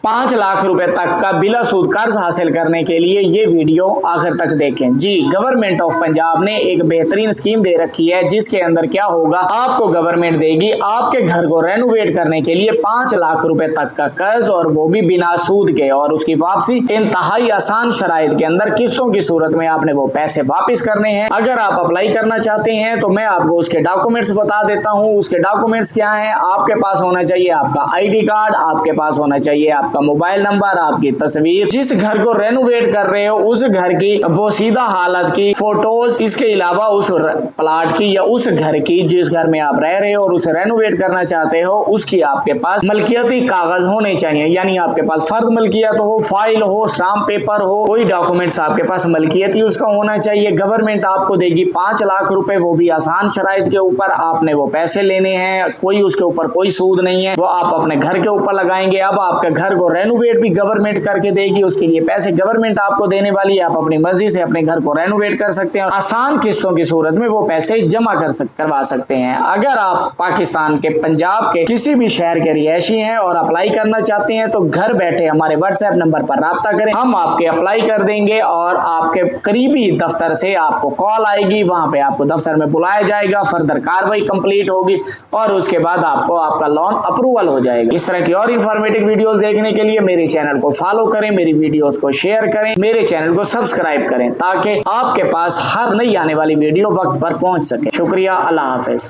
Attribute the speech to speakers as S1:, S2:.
S1: 5 लाख रुपए तक का बिला सूद कर्ज हासिल करने के लिए ये वीडियो आखिर तक देखें। जी, गवर्नमेंट ऑफ पंजाब ने एक बेहतरीन स्कीम दे रखी है जिसके अंदर क्या होगा, आपको गवर्नमेंट देगी आपके घर को रेनोवेट करने के लिए 5 लाख रुपए तक का कर्ज, और वो भी बिना सूद के, और उसकी वापसी इंतहाई आसान शराइत के अंदर किस्तों की सूरत में आपने वो पैसे वापिस करने हैं। अगर आप अप्लाई करना चाहते हैं तो मैं आपको उसके डॉक्यूमेंट्स बता देता हूँ। उसके डॉक्यूमेंट्स क्या हैं? आपके पास होना चाहिए आपका ID कार्ड, आपके पास होना चाहिए आपका मोबाइल नंबर, आपकी तस्वीर, जिस घर को रेनोवेट कर रहे हो उस घर की बोसीदा हालत की फोटोज, इसके अलावा उस प्लाट की या उस घर की जिस घर में आप रह रहे हो और उसे रेनोवेट करना चाहते हो उसकी आपके पास मलकियती कागज होने चाहिए। यानी आपके पास फर्द मलकियत हो, फाइल हो, स्टाम्प पेपर हो, कोई डॉक्यूमेंट्स आपके पास मलकियती उसका होना चाहिए। गवर्नमेंट आपको देगी 5 लाख रुपए, वो भी आसान शराइत के ऊपर। आपने वो पैसे लेने हैं, कोई उसके ऊपर कोई सूद नहीं है, वो आप अपने घर के ऊपर लगाएंगे। अब आपके घर को रेनोवेट भी गवर्नमेंट करके देगी, उसके लिए पैसे गवर्नमेंट आपको देने वाली है। आप अपनी मर्जी से अपने घर को रेनोवेट कर सकते हैं, आसान किस्तों की सूरत में वो पैसे जमा करवा सकते हैं। अगर आप पाकिस्तान के पंजाब के किसी भी शहर के रिहायशी हैं और अप्लाई करना चाहते हैं तो घर बैठे हमारे व्हाट्सएप नंबर पर राब्ता करें, हम आपके अप्लाई कर देंगे और आपके करीबी दफ्तर से आपको कॉल आएगी, वहां पे आपको दफ्तर में बुलाया जाएगा, फर्दर कार्रवाई कंप्लीट होगी और उसके बाद आपको आपका लोन अप्रूवल हो जाएगा। इस तरह की और इंफॉर्मेटिव वीडियोस देखने के लिए मेरे चैनल को फॉलो करें, मेरी वीडियोस को शेयर करें, मेरे चैनल को सब्सक्राइब करें ताकि आपके पास हर नई आने वाली वीडियो वक्त पर पहुंच सके। शुक्रिया, अल्लाह हाफिज।